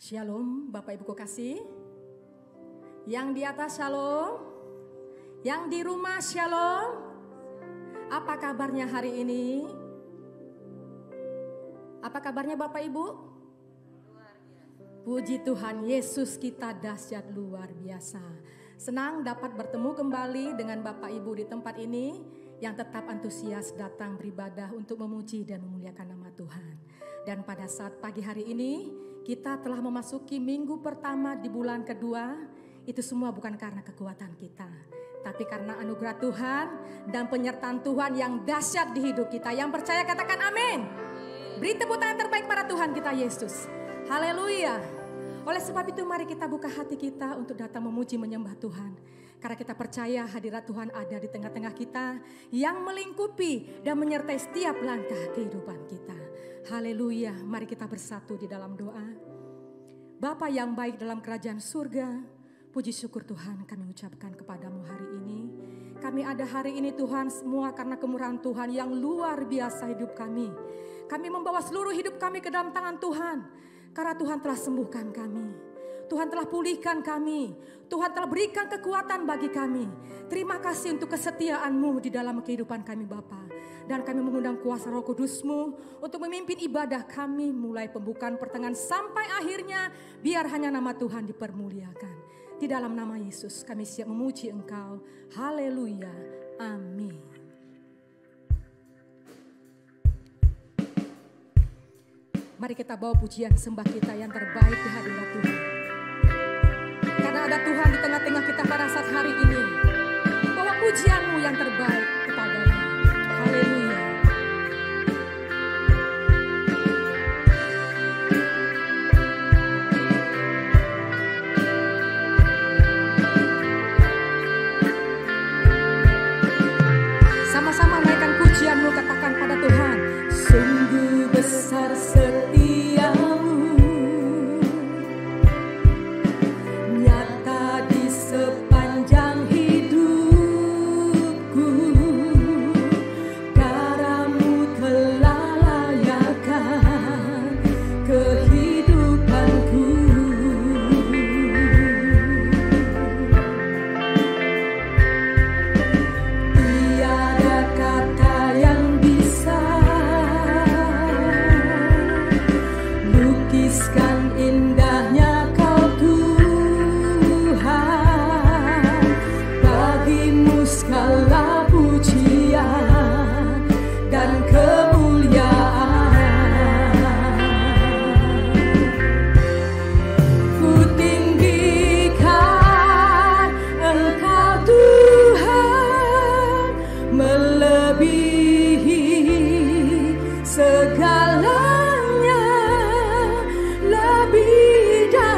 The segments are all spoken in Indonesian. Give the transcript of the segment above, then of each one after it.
Shalom Bapak Ibu kekasih. Yang di atas shalom, yang di rumah shalom. Apa kabarnya hari ini? Apa kabarnya Bapak Ibu? Puji Tuhan, Yesus kita dahsyat luar biasa. Senang dapat bertemu kembali dengan Bapak Ibu di tempat ini yang tetap antusias datang beribadah untuk memuji dan memuliakan nama Tuhan. Dan pada saat pagi hari ini kita telah memasuki minggu pertama di bulan kedua. Itu semua bukan karena kekuatan kita, tapi karena anugerah Tuhan dan penyertaan Tuhan yang dahsyat di hidup kita. Yang percaya katakan amin. Beri tepuk tangan terbaik para Tuhan kita Yesus. Haleluya. Oleh sebab itu mari kita buka hati kita untuk datang memuji menyembah Tuhan. Karena kita percaya hadirat Tuhan ada di tengah-tengah kita yang melingkupi dan menyertai setiap langkah kehidupan kita. Haleluya, mari kita bersatu di dalam doa. Bapa yang baik dalam kerajaan surga, puji syukur Tuhan kami ucapkan kepadamu hari ini. Kami ada hari ini Tuhan semua karena kemurahan Tuhan yang luar biasa hidup kami. Kami membawa seluruh hidup kami ke dalam tangan Tuhan. Karena Tuhan telah sembuhkan kami. Tuhan telah pulihkan kami. Tuhan telah berikan kekuatan bagi kami. Terima kasih untuk kesetiaan-Mu di dalam kehidupan kami Bapa. Dan kami mengundang kuasa Roh Kudus-Mu untuk memimpin ibadah kami mulai pembukaan pertengahan sampai akhirnya. Biar hanya nama Tuhan dipermuliakan. Di dalam nama Yesus kami siap memuji Engkau. Haleluya. Amin. Mari kita bawa pujian sembah kita yang terbaik di hadirat Tuhan. Karena ada Tuhan di tengah-tengah kita pada saat hari ini. Bawa pujian-Mu yang terbaik kepadanya. Haleluya. Sama-sama naikkan pujian-Mu, katakan pada Tuhan. Sungguh besar setiamu, nyata di sepanjang hidupku. Karamu telah layakkan kehidupanku. Tiada kata yang bisa lukiskan indahnya Kau Tuhan. Bagimu segala pujian dan kemuliaan. Ku tinggikan Engkau Tuhan, melebihi segalanya, lebih dari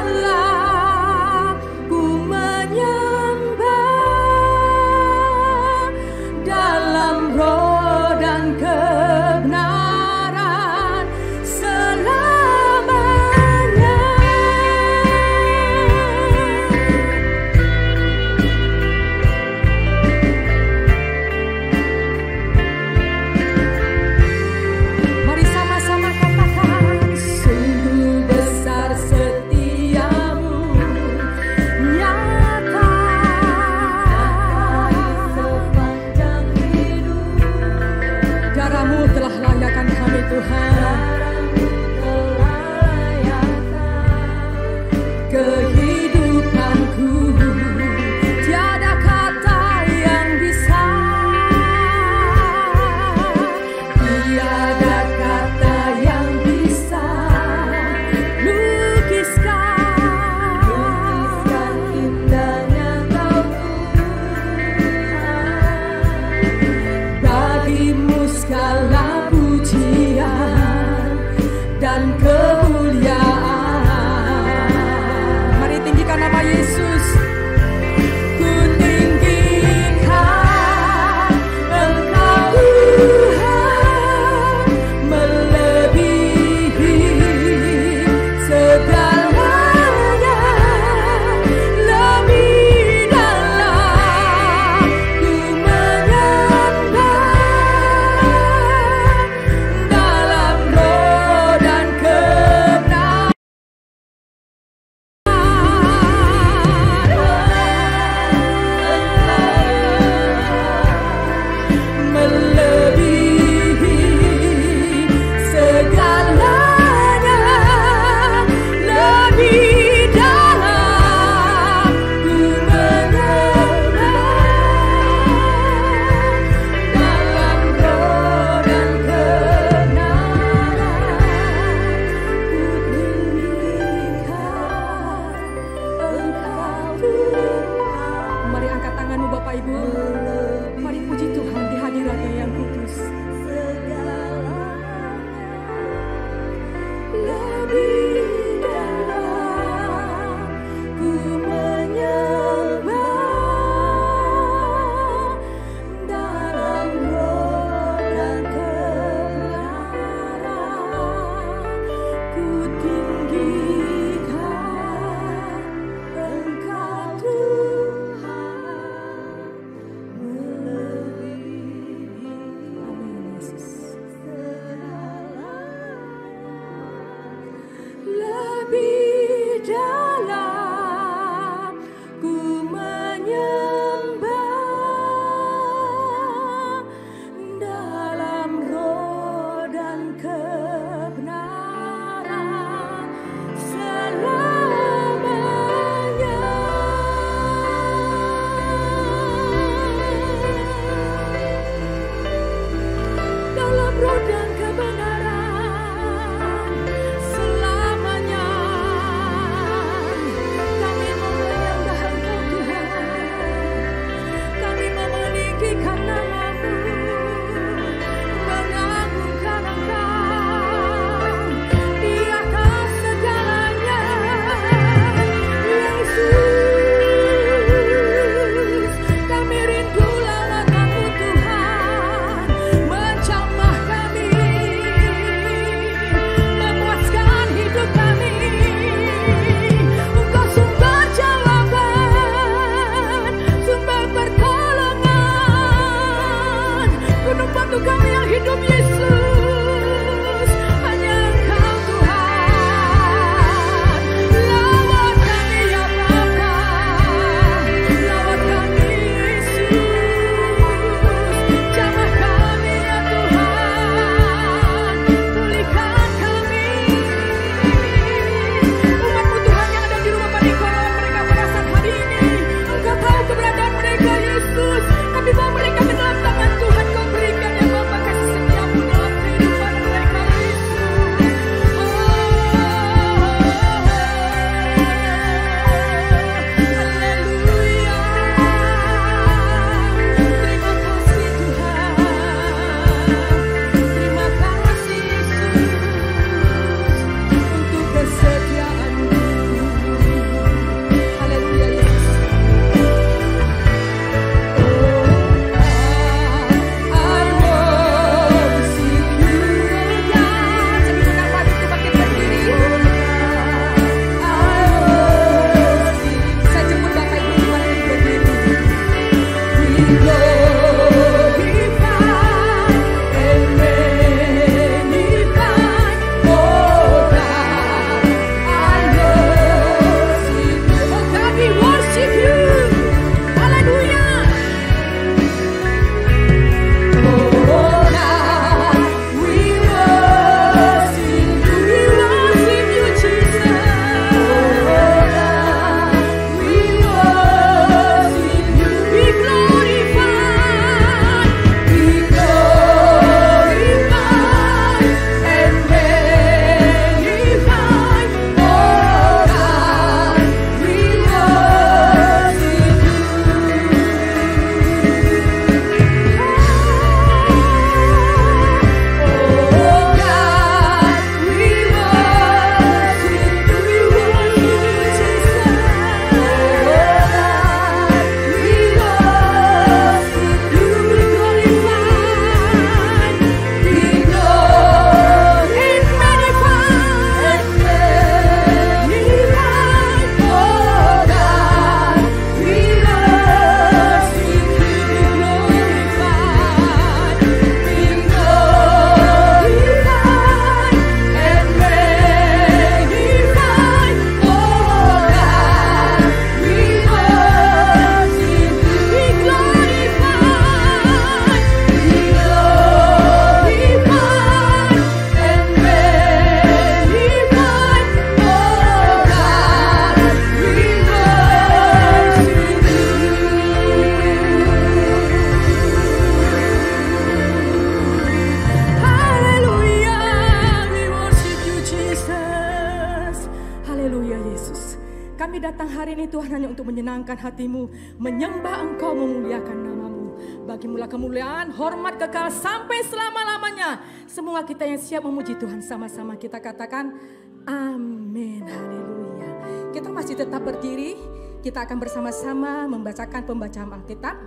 Haleluya Yesus. Kami datang hari ini Tuhan hanya untuk menyenangkan hatimu, menyembah Engkau, memuliakan namamu. Bagimulah kemuliaan, hormat kekal sampai selama-lamanya. Semua kita yang siap memuji Tuhan sama-sama kita katakan amin. Haleluya. Kita masih tetap berdiri. Kita akan bersama-sama membacakan pembacaan Alkitab.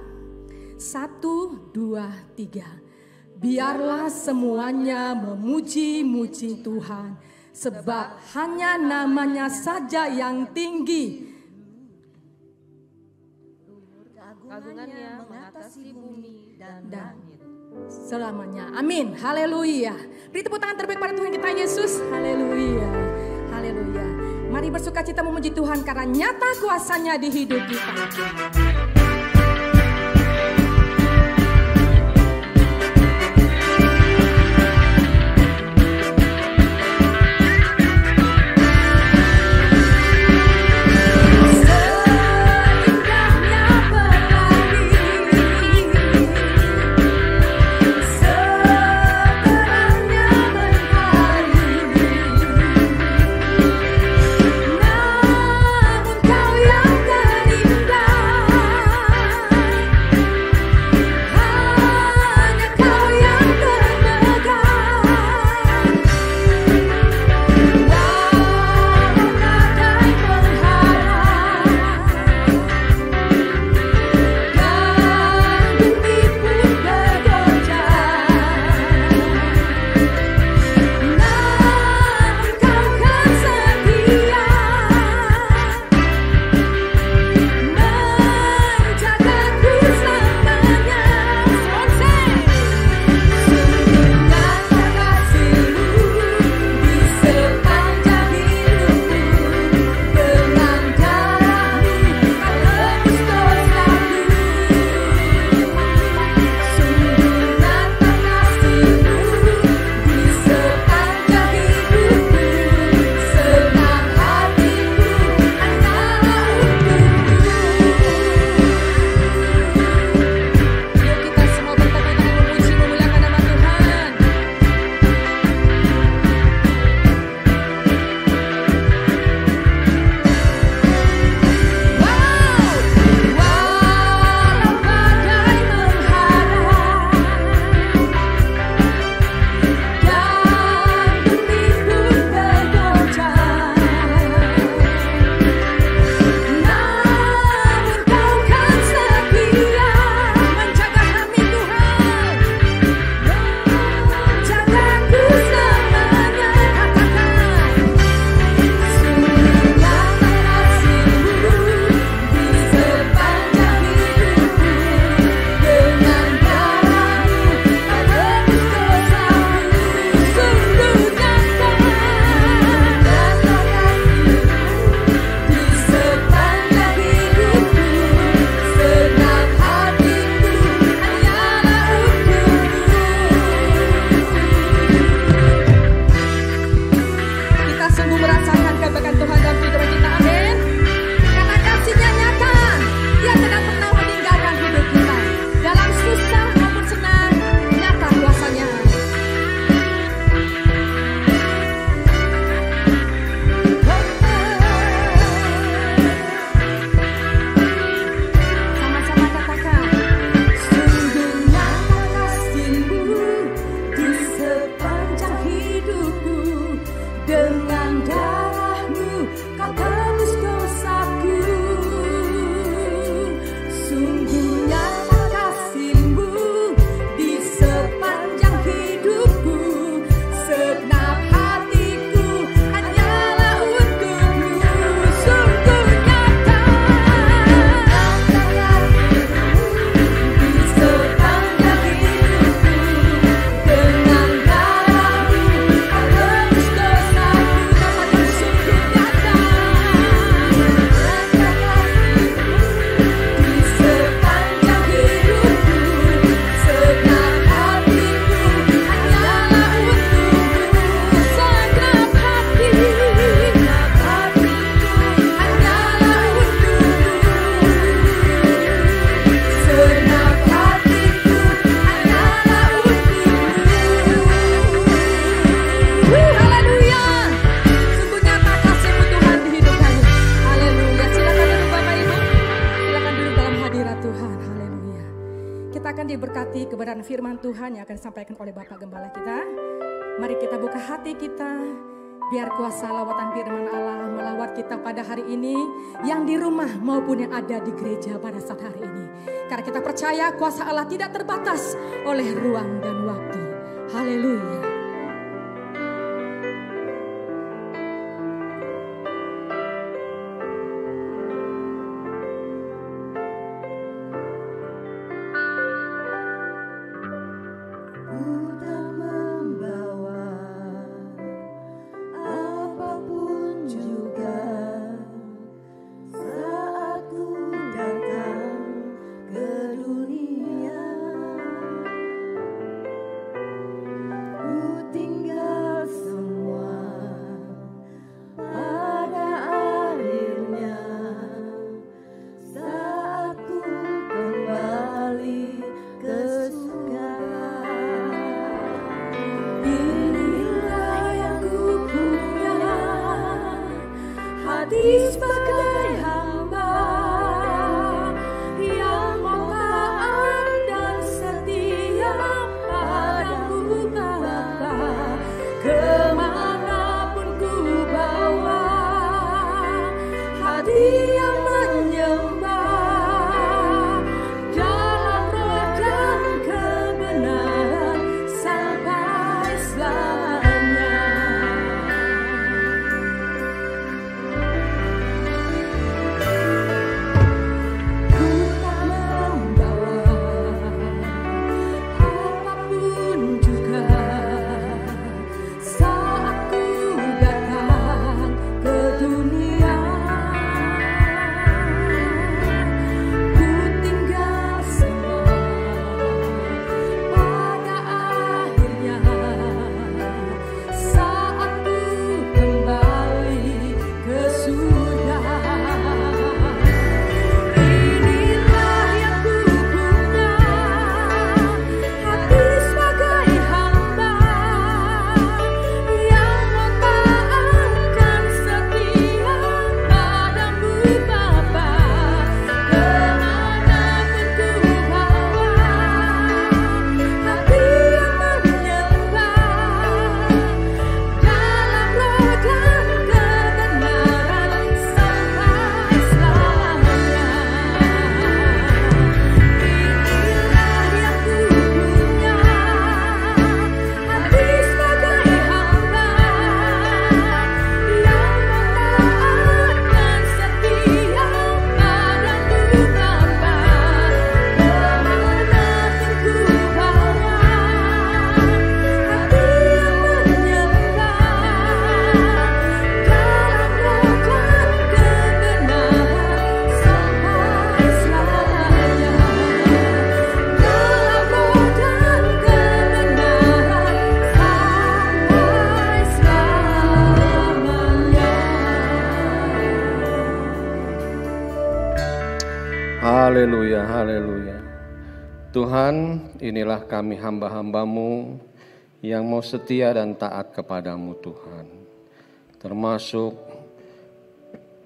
1, 2, 3. Biarlah semuanya memuji-muji Tuhan, sebab hanya namanya saja yang tinggi. Keagungannya mengatasi bumi dan langit selamanya. Amin. Haleluya. Beri tepuk tangan terbaik pada Tuhan kita Yesus. Haleluya. Haleluya. Mari bersukacita memuji Tuhan karena nyata kuasanya di hidup kita. Namun kau yang terindah diberkati kebenaran firman Tuhan yang akan disampaikan oleh Bapak Gembala kita. Mari kita buka hati kita, biar kuasa lawatan firman Allah melawat kita pada hari ini, yang di rumah maupun yang ada di gereja pada saat hari ini. Karena kita percaya kuasa Allah tidak terbatas oleh ruang dan waktu. Haleluya. Haleluya, haleluya. Tuhan, inilah kami hamba-hamba-Mu yang mau setia dan taat kepadamu Tuhan. Termasuk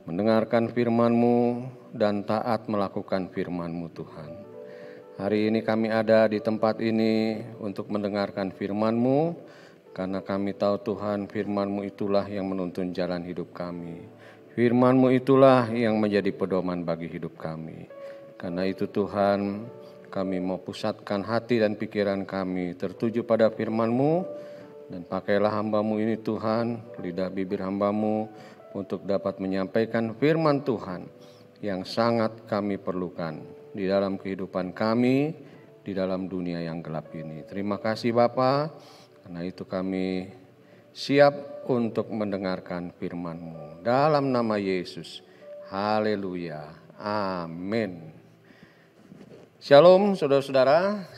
mendengarkan firman-Mu dan taat melakukan firman-Mu Tuhan. Hari ini kami ada di tempat ini untuk mendengarkan firman-Mu, karena kami tahu Tuhan firman-Mu itulah yang menuntun jalan hidup kami. Firman-Mu itulah yang menjadi pedoman bagi hidup kami. Karena itu Tuhan, kami mau pusatkan hati dan pikiran kami tertuju pada firman-Mu, dan pakailah hamba-Mu ini Tuhan, lidah bibir hamba-Mu untuk dapat menyampaikan firman Tuhan yang sangat kami perlukan di dalam kehidupan kami, di dalam dunia yang gelap ini. Terima kasih Bapa, karena itu kami siap untuk mendengarkan firman-Mu. Dalam nama Yesus, haleluya, amin. Shalom saudara-saudara,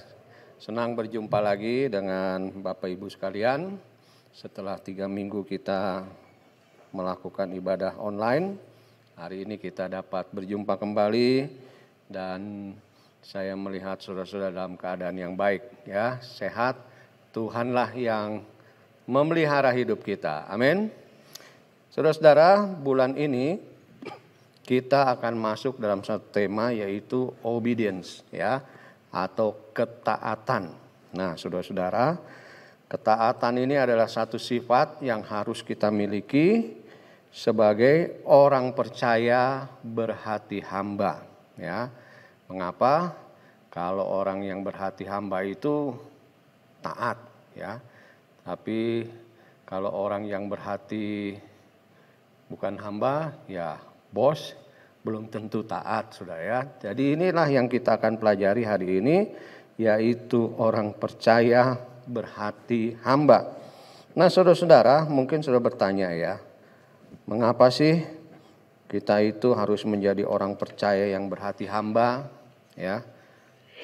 senang berjumpa lagi dengan Bapak Ibu sekalian. Setelah 3 minggu kita melakukan ibadah online, hari ini kita dapat berjumpa kembali dan saya melihat saudara-saudara dalam keadaan yang baik, ya, sehat. Tuhanlah yang memelihara hidup kita, amin. Saudara-saudara, bulan ini kita akan masuk dalam satu tema, yaitu obedience, ya. atau ketaatan. Nah, saudara-saudara, ketaatan ini adalah satu sifat yang harus kita miliki sebagai orang percaya berhati hamba, ya. Mengapa? Kalau orang yang berhati hamba itu taat, ya. Tapi kalau orang yang berhati bukan hamba, ya bos, belum tentu taat, Saudara ya. Jadi inilah yang kita akan pelajari hari ini, yaitu orang percaya berhati hamba. Nah, saudara-saudara, mungkin sudah bertanya ya, mengapa sih kita itu harus menjadi orang percaya yang berhati hamba, ya?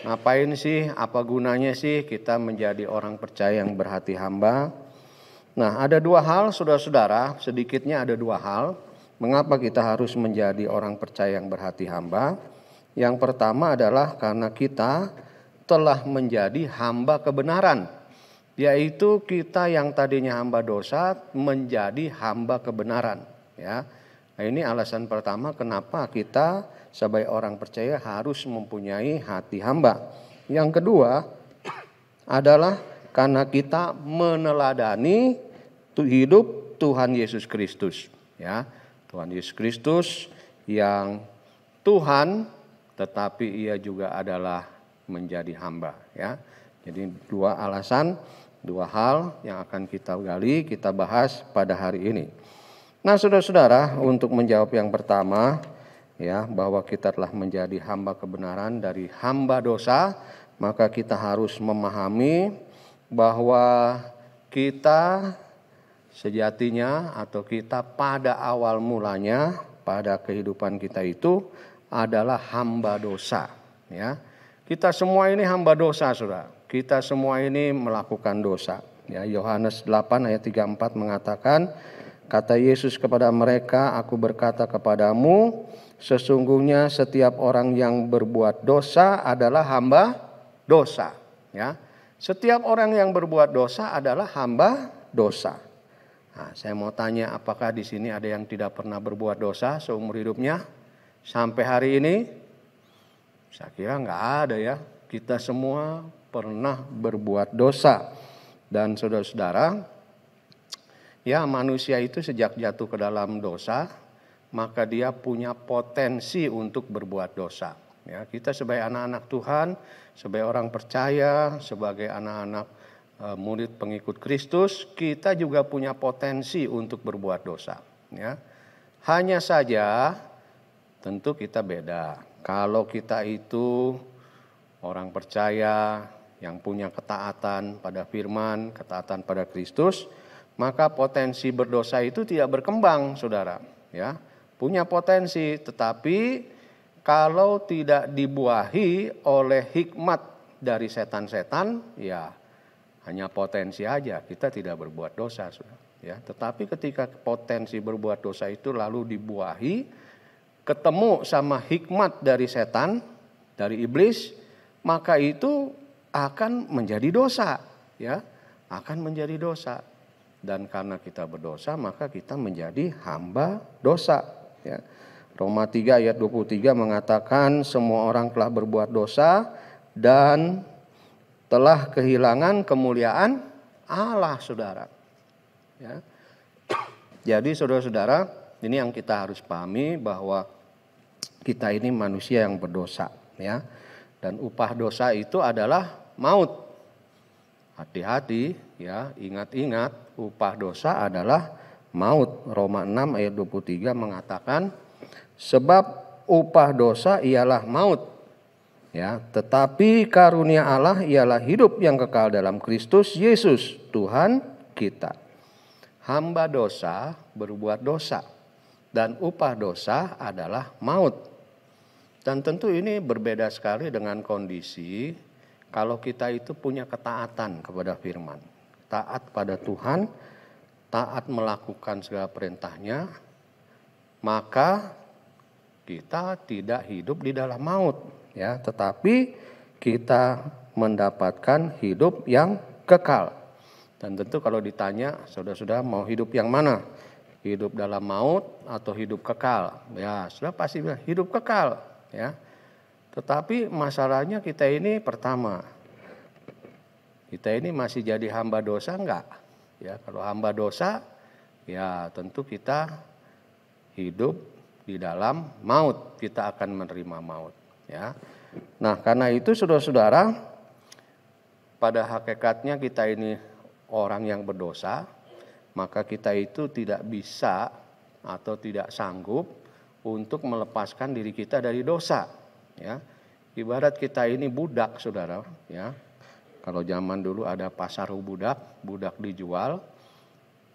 Ngapain sih, apa gunanya sih kita menjadi orang percaya yang berhati hamba? Nah, ada dua hal, saudara-saudara, sedikitnya ada dua hal mengapa kita harus menjadi orang percaya yang berhati hamba. Yang pertama adalah karena kita telah menjadi hamba kebenaran, yaitu kita yang tadinya hamba dosa menjadi hamba kebenaran, ya. Nah, ini alasan pertama kenapa kita sebagai orang percaya harus mempunyai hati hamba. Yang kedua adalah karena kita meneladani hidup Tuhan Yesus Kristus, ya. Tuhan Yesus Kristus yang Tuhan, tetapi ia juga adalah menjadi hamba, ya. Jadi dua alasan, dua hal yang akan kita gali, kita bahas pada hari ini. Nah, saudara-saudara, untuk menjawab yang pertama, ya, bahwa kita telah menjadi hamba kebenaran dari hamba dosa, maka kita harus memahami bahwa kita sejatinya atau kita pada awal mulanya pada kehidupan kita itu adalah hamba dosa, ya. Kita semua ini hamba dosa, Saudara. Kita semua ini melakukan dosa, ya. Yohanes 8 ayat 34 mengatakan, kata Yesus kepada mereka, aku berkata kepadamu, sesungguhnya setiap orang yang berbuat dosa adalah hamba dosa, ya. Setiap orang yang berbuat dosa adalah hamba dosa. Nah, saya mau tanya, apakah di sini ada yang tidak pernah berbuat dosa seumur hidupnya sampai hari ini? Saya kira nggak ada, ya. Kita semua pernah berbuat dosa. Dan saudara-saudara, ya, manusia itu sejak jatuh ke dalam dosa, maka dia punya potensi untuk berbuat dosa. Ya, kita sebagai anak-anak Tuhan, sebagai orang percaya, sebagai anak-anak murid pengikut Kristus, kita juga punya potensi untuk berbuat dosa. Ya, hanya saja tentu kita beda. Kalau kita itu orang percaya yang punya ketaatan pada firman, ketaatan pada Kristus, maka potensi berdosa itu tidak berkembang, saudara. Ya, punya potensi, tetapi kalau tidak dibuahi oleh hikmat dari setan-setan, ya hanya potensi aja, kita tidak berbuat dosa, saudara. Ya, tetapi ketika potensi berbuat dosa itu lalu dibuahi, ketemu sama hikmat dari setan, dari iblis, maka itu akan menjadi dosa, ya, akan menjadi dosa. Dan karena kita berdosa, maka kita menjadi hamba dosa, ya. Roma 3 ayat 23 mengatakan semua orang telah berbuat dosa dan telah kehilangan kemuliaan Allah, saudara. Ya. Jadi saudara-saudara, ini yang kita harus pahami bahwa kita ini manusia yang berdosa, ya. Dan upah dosa itu adalah maut. Hati-hati, ya, ingat-ingat, upah dosa adalah maut. Roma 6 ayat 23 mengatakan, sebab upah dosa ialah maut, ya, tetapi karunia Allah ialah hidup yang kekal dalam Kristus Yesus Tuhan kita. Hamba dosa berbuat dosa dan upah dosa adalah maut. Dan tentu ini berbeda sekali dengan kondisi kalau kita itu punya ketaatan kepada firman, taat pada Tuhan, taat melakukan segala perintahnya, maka kita tidak hidup di dalam maut, ya, tetapi kita mendapatkan hidup yang kekal. Dan tentu kalau ditanya, saudara-saudara mau hidup yang mana? Hidup dalam maut atau hidup kekal? Ya, saudara pasti bilang hidup kekal, ya. Tetapi masalahnya kita ini pertama, kita ini masih jadi hamba dosa enggak? Ya, kalau hamba dosa, ya tentu kita hidup di dalam maut, kita akan menerima maut. Ya, nah karena itu saudara-saudara, pada hakikatnya kita ini orang yang berdosa, maka kita itu tidak bisa atau tidak sanggup untuk melepaskan diri kita dari dosa. Ya, ibarat kita ini budak, saudara. Ya, kalau zaman dulu ada pasar budak, budak dijual,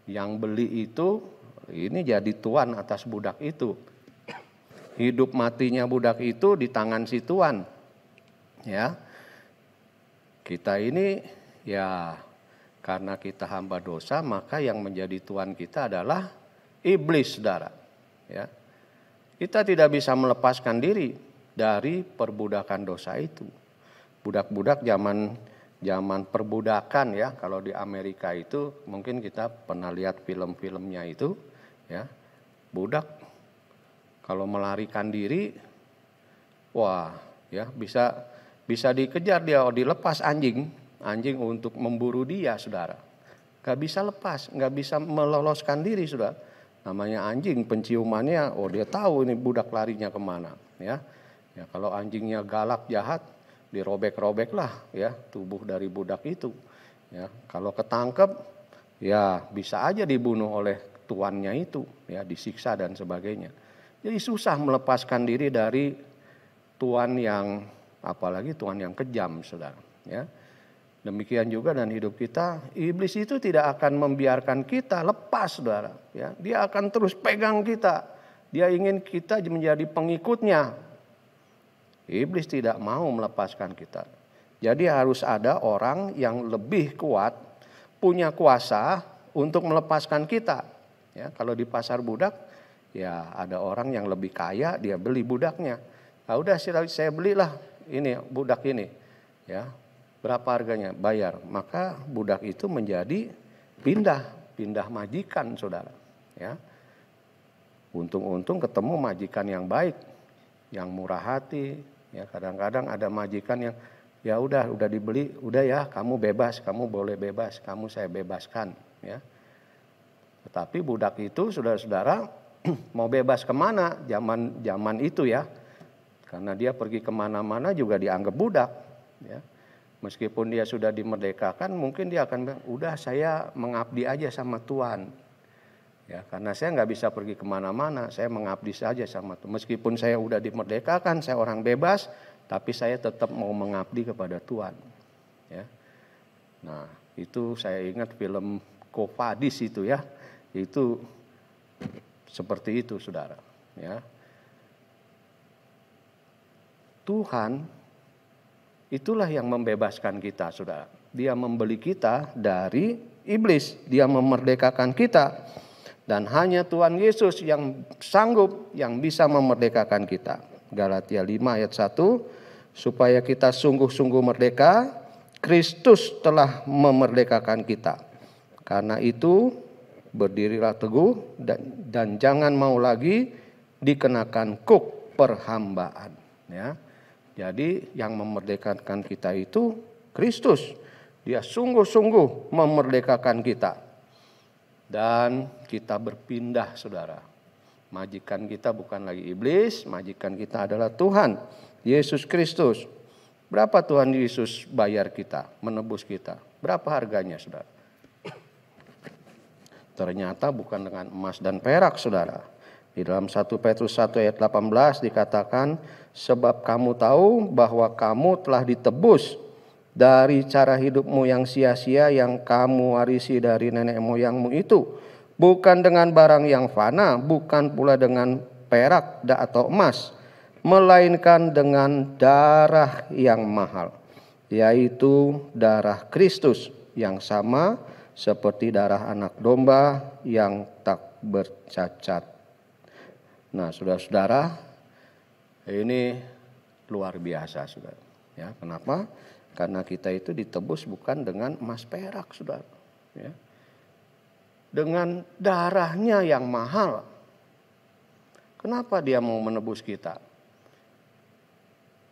yang beli itu ini jadi tuan atas budak itu. Hidup matinya budak itu di tangan si tuan. Ya, kita ini ya karena kita hamba dosa, maka yang menjadi tuan kita adalah iblis, saudara. Ya, kita tidak bisa melepaskan diri dari perbudakan dosa itu. Budak-budak zaman perbudakan, ya, kalau di Amerika itu mungkin kita pernah lihat film-filmnya itu, ya. Budak kalau melarikan diri, wah, ya bisa dikejar dia, dilepas anjing untuk memburu dia, saudara. Gak bisa lepas, gak bisa meloloskan diri, saudara. Namanya anjing, penciumannya, dia tahu ini budak larinya kemana, ya. Ya, kalau anjingnya galak jahat, dirobek-robek lah, ya, tubuh dari budak itu. Ya, kalau ketangkep, ya bisa aja dibunuh oleh tuannya itu, ya, disiksa dan sebagainya. Jadi susah melepaskan diri dari tuan yang, apalagi tuan yang kejam, saudara. Ya, demikian juga dan hidup kita, iblis itu tidak akan membiarkan kita lepas, saudara. Ya, dia akan terus pegang kita. Dia ingin kita menjadi pengikutnya. Iblis tidak mau melepaskan kita. Jadi harus ada orang yang lebih kuat, punya kuasa untuk melepaskan kita. Ya, kalau di pasar budak, ya ada orang yang lebih kaya, dia beli budaknya. Nah, udah saya belilah ini budak ini. Ya, berapa harganya? Bayar. Maka budak itu menjadi pindah majikan, saudara. Ya, untung-untung ketemu majikan yang baik, yang murah hati. Ya, kadang-kadang ada majikan yang ya udah dibeli, udah ya kamu bebas, kamu boleh bebas, kamu saya bebaskan. Ya, tetapi budak itu, saudara-saudara, mau bebas kemana? Zaman itu, ya, karena dia pergi kemana-mana juga dianggap budak. Ya, meskipun dia sudah dimerdekakan, mungkin dia akan bilang, udah saya mengabdi aja sama Tuhan. Ya, karena saya nggak bisa pergi kemana-mana, saya mengabdi saja sama Tuhan. Meskipun saya udah dimerdekakan, saya orang bebas, tapi saya tetap mau mengabdi kepada Tuhan. Ya, nah itu saya ingat film Quo Vadis itu, ya, itu seperti itu, saudara. Ya, Tuhan itulah yang membebaskan kita, saudara. Dia membeli kita dari iblis, dia memerdekakan kita. Dan hanya Tuhan Yesus yang sanggup, yang bisa memerdekakan kita. Galatia 5 ayat 1, supaya kita sungguh-sungguh merdeka, Kristus telah memerdekakan kita. Karena itu berdirilah teguh dan jangan mau lagi dikenakan kuk perhambaan. Ya, jadi yang memerdekakan kita itu Kristus. Dia sungguh-sungguh memerdekakan kita. Dan kita berpindah, saudara. Majikan kita bukan lagi iblis, majikan kita adalah Tuhan Yesus Kristus. Berapa Tuhan Yesus bayar kita, menebus kita? Berapa harganya, saudara? Ternyata bukan dengan emas dan perak, saudara. Di dalam 1 Petrus 1 ayat 18 dikatakan, sebab kamu tahu bahwa kamu telah ditebus dari cara hidupmu yang sia-sia yang kamu warisi dari nenek moyangmu itu. Bukan dengan barang yang fana, bukan pula dengan perak atau emas, melainkan dengan darah yang mahal, yaitu darah Kristus yang sama seperti darah anak domba yang tak bercacat. Nah, saudara-saudara, ini luar biasa, saudara. Ya, kenapa? Karena kita itu ditebus bukan dengan emas perak, saudara. Ya. Dengan darahnya yang mahal. Kenapa dia mau menebus kita?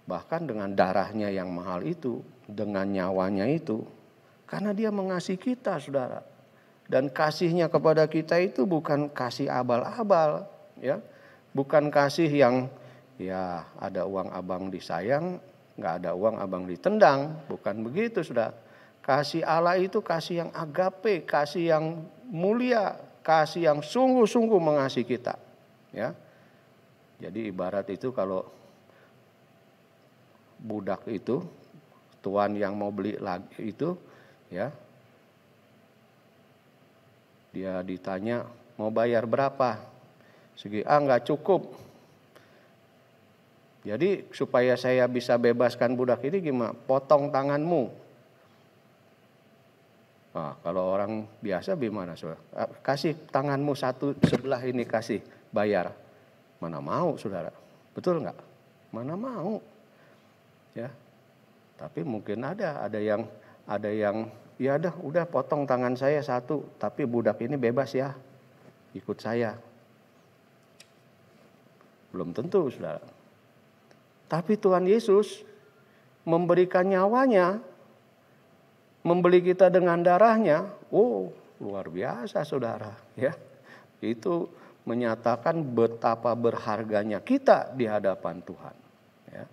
Bahkan dengan darahnya yang mahal itu, dengan nyawanya itu, karena dia mengasihi kita, saudara. Dan kasihnya kepada kita itu bukan kasih abal-abal, ya, bukan kasih yang ya ada uang abang disayang, nggak ada uang abang ditendang, bukan begitu, saudara. Kasih Allah itu kasih yang agape, kasih yang mulia, kasih yang sungguh-sungguh mengasihi kita, ya. Jadi ibarat itu kalau budak itu, tuan yang mau beli lagi itu, ya, dia ditanya mau bayar berapa, segi nggak cukup. Jadi supaya saya bisa bebaskan budak ini gimana? Potong tanganmu. Nah, kalau orang biasa gimana, saudara? Kasih tanganmu satu sebelah ini, kasih bayar. Mana mau, saudara? Betul nggak? Mana mau? Ya. Tapi mungkin ada yang ya udah potong tangan saya satu, tapi budak ini bebas ya, ikut saya. Belum tentu, saudara. Tapi Tuhan Yesus memberikan nyawanya, membeli kita dengan darahnya. Oh, luar biasa, saudara. Ya, itu menyatakan betapa berharganya kita di hadapan Tuhan. Ya.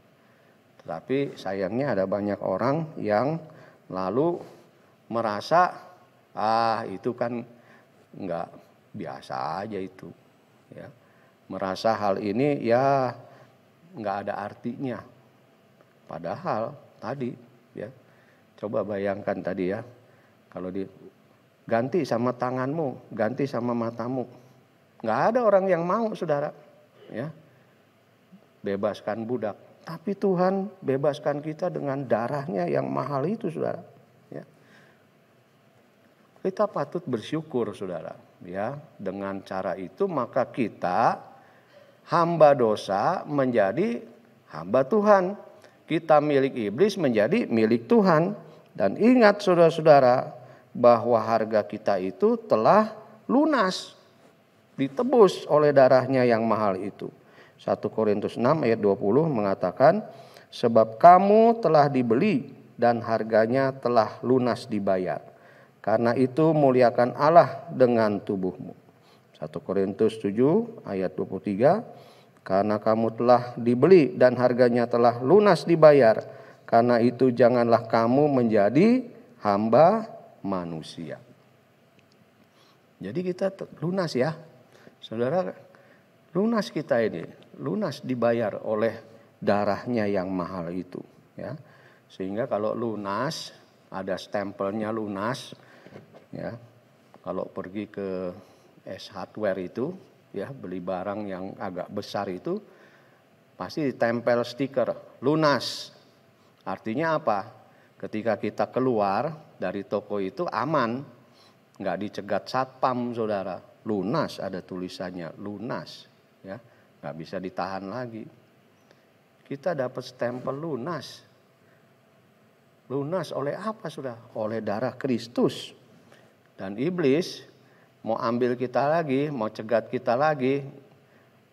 Tetapi sayangnya ada banyak orang yang lalu merasa itu kan nggak biasa aja itu, ya. Merasa hal ini ya nggak ada artinya. Padahal tadi, ya, coba bayangkan tadi ya, kalau ganti sama tanganmu, ganti sama matamu, nggak ada orang yang mau, saudara, ya, bebaskan budak. Tapi Tuhan bebaskan kita dengan darahnya yang mahal itu, saudara. Kita patut bersyukur, saudara, ya. Dengan cara itu maka kita hamba dosa menjadi hamba Tuhan. Kita milik iblis menjadi milik Tuhan. Dan ingat, saudara-saudara, bahwa harga kita itu telah lunas, ditebus oleh darahnya yang mahal itu. 1 Korintus 6 ayat 20 mengatakan, sebab kamu telah dibeli dan harganya telah lunas dibayar. Karena itu muliakan Allah dengan tubuhmu. 1 Korintus 7 ayat 23. Karena kamu telah dibeli dan harganya telah lunas dibayar. Karena itu janganlah kamu menjadi hamba manusia. Jadi kita lunas, ya. Saudara, lunas kita ini. Lunas dibayar oleh darahnya yang mahal itu, ya. Sehingga kalau lunas, ada stempelnya lunas. Ya, kalau pergi ke S-Hardware itu, ya, beli barang yang agak besar itu, pasti ditempel stiker lunas. Artinya apa? Ketika kita keluar dari toko itu aman, nggak dicegat satpam, saudara. Lunas, ada tulisannya lunas, ya, nggak bisa ditahan lagi. Kita dapat stempel lunas. Lunas oleh apa, saudara? Oleh darah Kristus. Dan iblis mau ambil kita lagi, mau cegat kita lagi,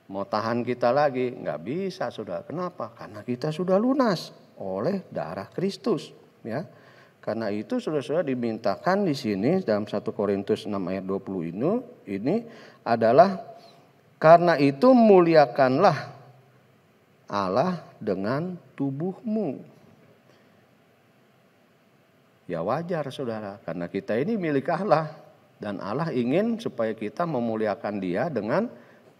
mau tahan kita lagi, nggak bisa, saudara. Kenapa? Karena kita sudah lunas oleh darah Kristus, ya. Karena itu saudara-saudara dimintakan di sini dalam 1 Korintus 6 ayat 20 ini adalah karena itu muliakanlah Allah dengan tubuhmu. Ya wajar, saudara, karena kita ini milik Allah dan Allah ingin supaya kita memuliakan Dia dengan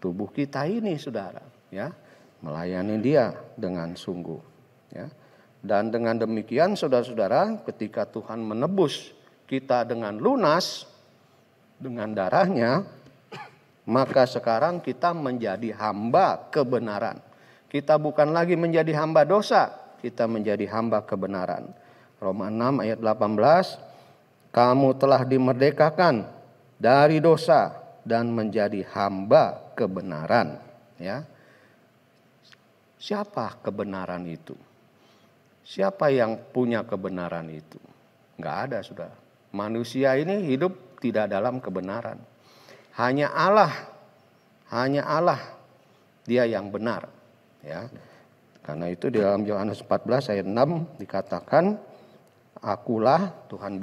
tubuh kita ini, saudara, ya, melayani Dia dengan sungguh, ya. Dan dengan demikian, saudara-saudara, ketika Tuhan menebus kita dengan lunas dengan darahnya, maka sekarang kita menjadi hamba kebenaran. Kita bukan lagi menjadi hamba dosa, kita menjadi hamba kebenaran. Roma 6 ayat 18, kamu telah dimerdekakan dari dosa dan menjadi hamba kebenaran, ya. Siapa kebenaran itu? Siapa yang punya kebenaran itu? Enggak ada, saudara. Manusia ini hidup tidak dalam kebenaran. Hanya Allah Dia yang benar, ya. Karena itu di dalam Yohanes 14 ayat 6 dikatakan, akulah, Tuhan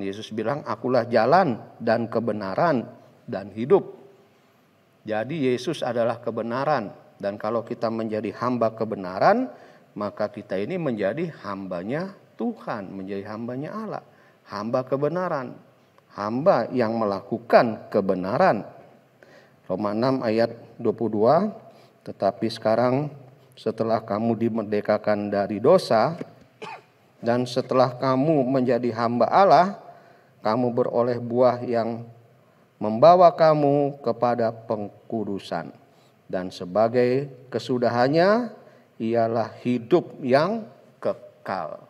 Yesus bilang, akulah jalan dan kebenaran dan hidup. Jadi Yesus adalah kebenaran, dan kalau kita menjadi hamba kebenaran, maka kita ini menjadi hambanya Tuhan, menjadi hambanya Allah. Hamba kebenaran, hamba yang melakukan kebenaran. Roma 6 ayat 22, tetapi sekarang setelah kamu dimerdekakan dari dosa dan setelah kamu menjadi hamba Allah, kamu beroleh buah yang membawa kamu kepada pengkudusan. Dan sebagai kesudahannya ialah hidup yang kekal.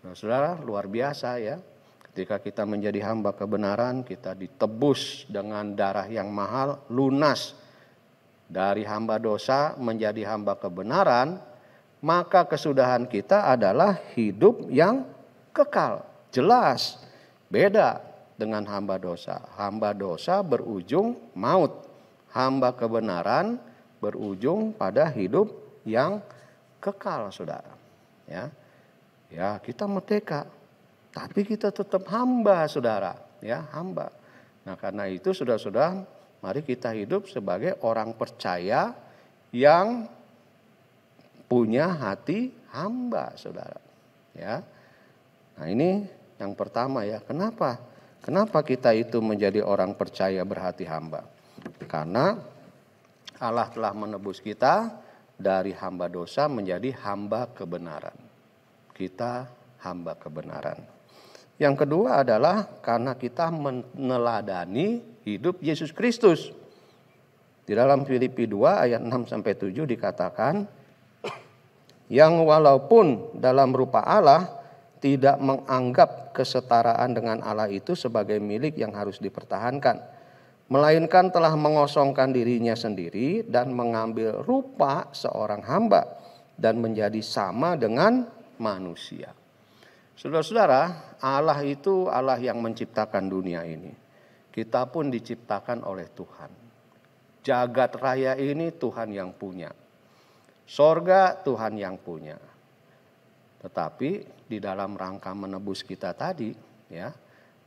Saudara-saudara, luar biasa ya. Ketika kita menjadi hamba kebenaran, kita ditebus dengan darah yang mahal, lunas. Dari hamba dosa menjadi hamba kebenaran, maka kesudahan kita adalah hidup yang kekal. Jelas, beda dengan hamba dosa. Hamba dosa berujung maut. Hamba kebenaran berujung pada hidup yang kekal, saudara. Ya, kita merdeka, tapi kita tetap hamba, saudara. Ya, hamba. Nah, karena itu saudara-saudara, mari kita hidup sebagai orang percaya yang punya hati hamba, saudara. Ya. Nah, ini yang pertama ya. Kenapa kita itu menjadi orang percaya berhati hamba? Karena Allah telah menebus kita dari hamba dosa menjadi hamba kebenaran. Kita hamba kebenaran. Yang kedua adalah karena kita meneladani hidup Yesus Kristus. Di dalam Filipi 2 ayat 6-7 dikatakan, yang walaupun dalam rupa Allah tidak menganggap kesetaraan dengan Allah itu sebagai milik yang harus dipertahankan, melainkan telah mengosongkan dirinya sendiri dan mengambil rupa seorang hamba dan menjadi sama dengan manusia. Saudara-saudara, Allah itu Allah yang menciptakan dunia ini. Kita pun diciptakan oleh Tuhan. Jagat raya ini Tuhan yang punya. Sorga Tuhan yang punya. Tetapi di dalam rangka menebus kita tadi, ya,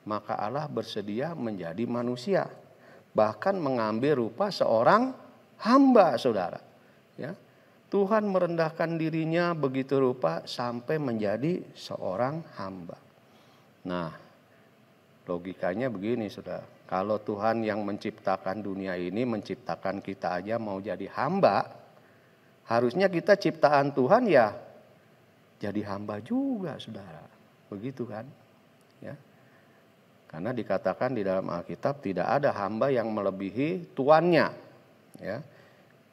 maka Allah bersedia menjadi manusia. Bahkan mengambil rupa seorang hamba, saudara. Ya. Tuhan merendahkan dirinya begitu rupa sampai menjadi seorang hamba. Nah, logikanya begini, saudara. Kalau Tuhan yang menciptakan dunia ini, menciptakan kita aja mau jadi hamba, harusnya kita ciptaan Tuhan ya jadi hamba juga, saudara. Begitu kan? Ya. Karena dikatakan di dalam Alkitab tidak ada hamba yang melebihi tuannya. Ya.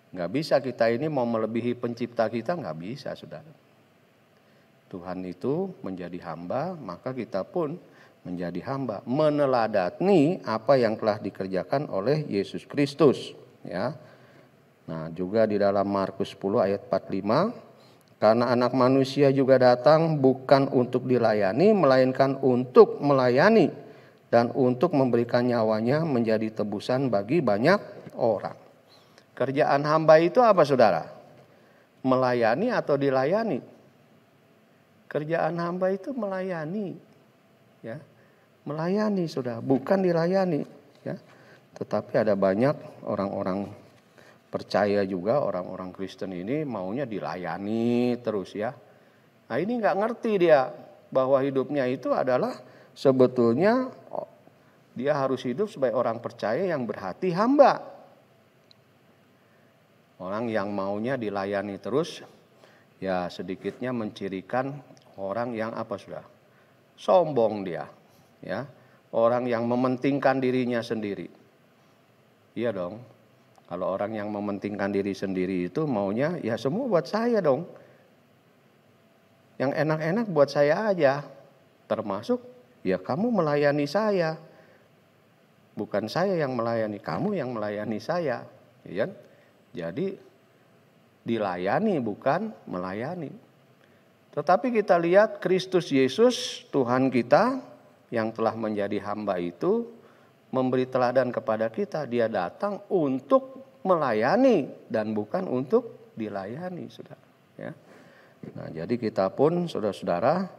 Nggak bisa kita ini mau melebihi pencipta kita, nggak bisa, saudara. Tuhan itu menjadi hamba, maka kita pun menjadi hamba. Meneladani apa yang telah dikerjakan oleh Yesus Kristus. Ya. Nah, juga di dalam Markus 10 ayat 45, karena anak manusia juga datang bukan untuk dilayani, melainkan untuk melayani dan untuk memberikan nyawanya menjadi tebusan bagi banyak orang. Kerjaan hamba itu apa, saudara? Melayani atau dilayani? Kerjaan hamba itu melayani, ya, melayani, saudara, bukan dilayani. Ya. Tetapi ada banyak orang-orang percaya juga, orang-orang Kristen ini maunya dilayani terus, ya. Nah, ini nggak ngerti dia bahwa hidupnya itu adalah sebetulnya dia harus hidup sebagai orang percaya yang berhati hamba. Orang yang maunya dilayani terus, ya sedikitnya mencirikan orang yang apa, sudah sombong dia, ya, orang yang mementingkan dirinya sendiri. Iya dong, kalau orang yang mementingkan diri sendiri itu maunya ya semua buat saya dong, yang enak-enak buat saya aja, termasuk ya kamu melayani saya, bukan saya yang melayani kamu, yang melayani saya, ya. Jadi dilayani bukan melayani. Tetapi kita lihat Kristus Yesus Tuhan kita yang telah menjadi hamba itu memberi teladan kepada kita. Dia datang untuk melayani dan bukan untuk dilayani, saudara. Ya. Nah, jadi kita pun, saudara-saudara,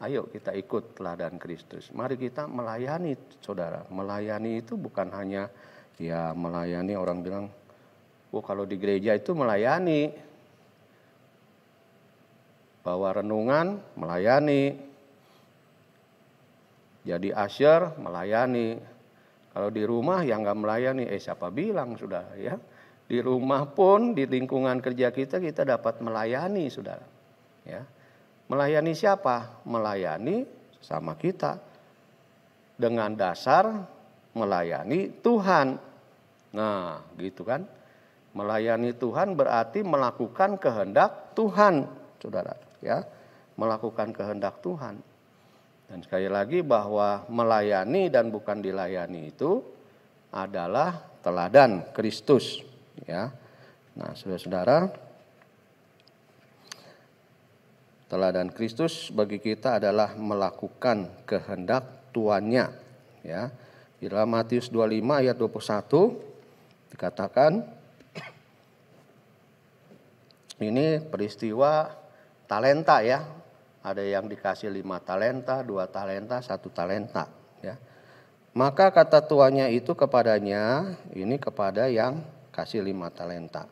ayo kita ikut teladan Kristus. Mari kita melayani, saudara. Melayani itu bukan hanya ya melayani, orang bilang, kalau di gereja itu melayani. Bawa renungan, melayani. Jadi usher, melayani. Kalau di rumah ya nggak melayani, siapa bilang, saudara, ya. Di rumah pun, di lingkungan kerja kita dapat melayani, saudara. Ya. Melayani siapa? Melayani sama kita. Dengan dasar melayani Tuhan. Nah, gitu kan. Melayani Tuhan berarti melakukan kehendak Tuhan, saudara. Ya, melakukan kehendak Tuhan. Dan sekali lagi bahwa melayani dan bukan dilayani itu adalah teladan Kristus. Ya, nah saudara-saudara, teladan Kristus bagi kita adalah melakukan kehendak Tuannya. Ya, di dalam Matius 25 ayat 21 dikatakan, ini peristiwa talenta ya. Ada yang dikasih 5 talenta, 2 talenta, 1 talenta. Ya. Maka kata tuannya itu kepadanya, ini kepada yang kasih 5 talenta.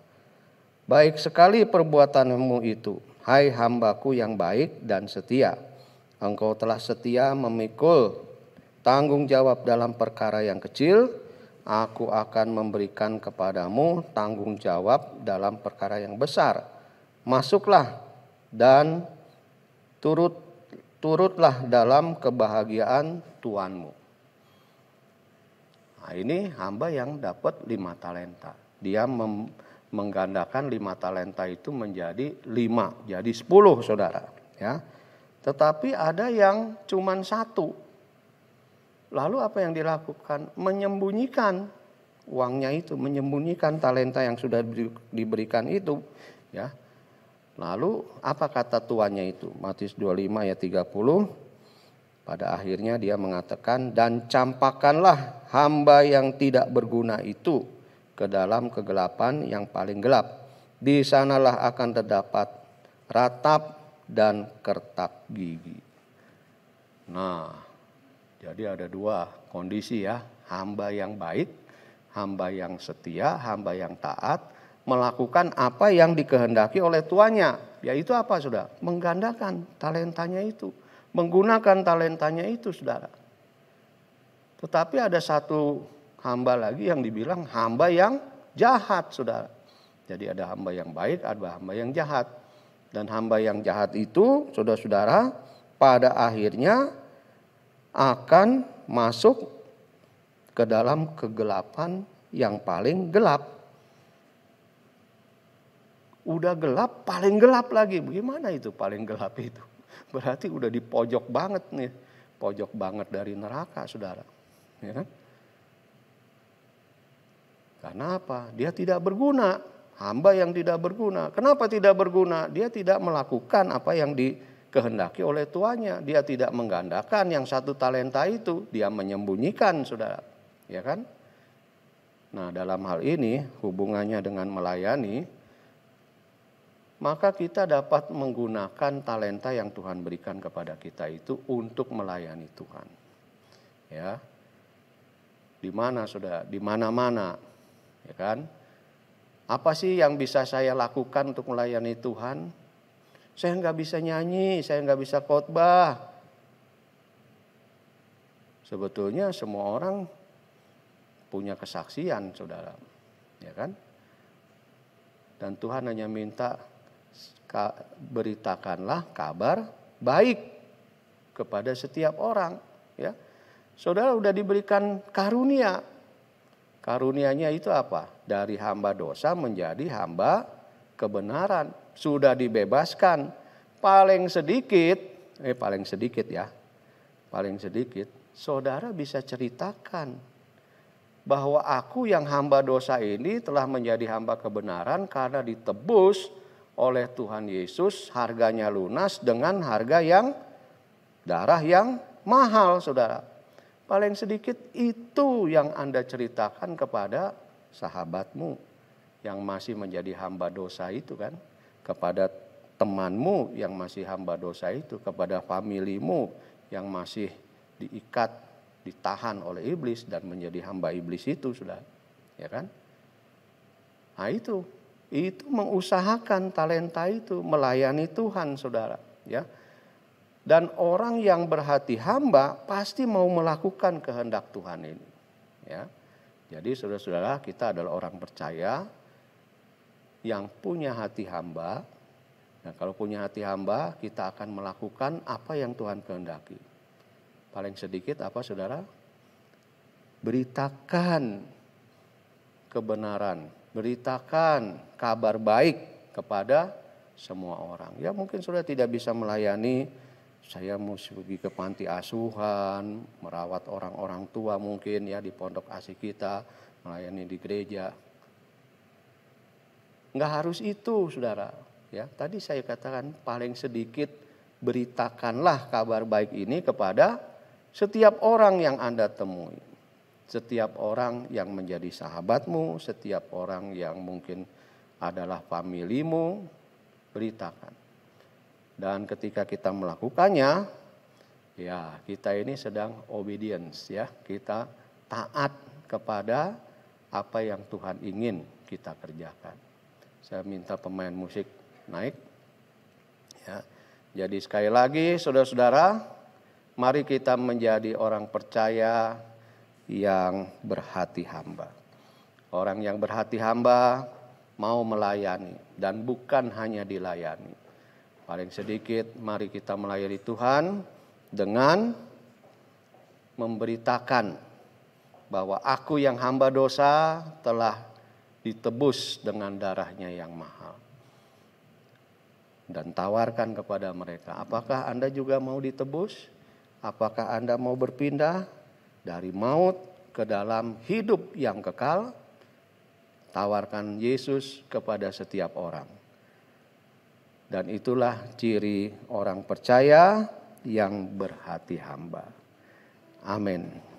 Baik sekali perbuatanmu itu, hai hambaku yang baik dan setia. Engkau telah setia memikul tanggung jawab dalam perkara yang kecil. Aku akan memberikan kepadamu tanggung jawab dalam perkara yang besar. Masuklah dan turutlah dalam kebahagiaan Tuanmu. Nah, ini hamba yang dapat 5 talenta. Dia menggandakan 5 talenta itu menjadi 5, jadi 10, saudara. Ya. Tetapi ada yang cuma 1. Lalu apa yang dilakukan? Menyembunyikan uangnya itu, menyembunyikan talenta yang sudah diberikan itu. Ya. Lalu apa kata tuannya itu? Matius 25 ayat 30. Pada akhirnya dia mengatakan, dan campakkanlah hamba yang tidak berguna itu ke dalam kegelapan yang paling gelap. Di sanalah akan terdapat ratap dan kertak gigi. Nah, jadi ada 2 kondisi ya. Hamba yang baik, hamba yang setia, hamba yang taat, melakukan apa yang dikehendaki oleh tuannya. Yaitu apa, saudara? Menggandakan talentanya itu. Menggunakan talentanya itu, saudara. Tetapi ada 1 hamba lagi yang dibilang hamba yang jahat, saudara. Jadi ada hamba yang baik, ada hamba yang jahat. Dan hamba yang jahat itu, saudara-saudara, pada akhirnya akan masuk ke dalam kegelapan yang paling gelap. Udah gelap, paling gelap lagi. Bagaimana itu paling gelap itu? Berarti udah di pojok banget nih. Pojok banget dari neraka, saudara. Ya. Karena apa? Dia tidak berguna. Hamba yang tidak berguna. Kenapa tidak berguna? Dia tidak melakukan apa yang dikehendaki oleh tuannya. Dia tidak menggandakan yang 1 talenta itu. Dia menyembunyikan, saudara. Ya kan? Nah, dalam hal ini hubungannya dengan melayani, maka kita dapat menggunakan talenta yang Tuhan berikan kepada kita itu untuk melayani Tuhan. Ya. Di mana, saudara? Di mana-mana. Ya kan? Apa sih yang bisa saya lakukan untuk melayani Tuhan? Saya nggak bisa nyanyi, saya nggak bisa khotbah. Sebetulnya semua orang punya kesaksian, saudara. Ya kan? Dan Tuhan hanya minta, beritakanlah kabar baik kepada setiap orang. Ya, saudara udah diberikan karunia. Karunianya itu apa? Dari hamba dosa menjadi hamba kebenaran. Sudah dibebaskan. Paling sedikit ya. Paling sedikit. Saudara bisa ceritakan bahwa aku yang hamba dosa ini telah menjadi hamba kebenaran karena ditebus oleh Tuhan Yesus, harganya lunas dengan harga yang darah yang mahal, saudara. Paling sedikit itu yang Anda ceritakan kepada sahabatmu. yang masih menjadi hamba dosa itu kan, kepada temanmu yang masih hamba dosa itu, kepada familimu yang masih diikat, ditahan oleh iblis dan menjadi hamba iblis itu, sudah, ya kan? Nah itu mengusahakan talenta itu melayani Tuhan, saudara, ya. Dan orang yang berhati hamba pasti mau melakukan kehendak Tuhan ini, ya. Jadi saudara-saudara, kita adalah orang percaya yang punya hati hamba. Nah, kalau punya hati hamba, kita akan melakukan apa yang Tuhan kehendaki. Paling sedikit apa, saudara? Beritakan kebenaran, beritakan kabar baik kepada semua orang. Ya mungkin saudara tidak bisa melayani, saya mesti pergi ke panti asuhan, merawat orang-orang tua mungkin ya di pondok asih kita, melayani di gereja. Enggak harus itu, saudara. Ya, tadi saya katakan paling sedikit beritakanlah kabar baik ini kepada setiap orang yang Anda temui. Setiap orang yang menjadi sahabatmu, setiap orang yang mungkin adalah familimu, beritakan. Dan ketika kita melakukannya, ya kita ini sedang obedience, ya. Kita taat kepada apa yang Tuhan ingin kita kerjakan. Saya minta pemain musik naik. Ya. Jadi sekali lagi saudara-saudara, mari kita menjadi orang percaya yang berhati hamba. Orang yang berhati hamba mau melayani dan bukan hanya dilayani. Paling sedikit mari kita melayani Tuhan dengan memberitakan bahwa aku yang hamba dosa telah ditebus dengan darahnya yang mahal. Dan tawarkan kepada mereka, apakah Anda juga mau ditebus? Apakah Anda mau berpindah dari maut ke dalam hidup yang kekal? Tawarkan Yesus kepada setiap orang. Dan itulah ciri orang percaya yang berhati hamba. Amin.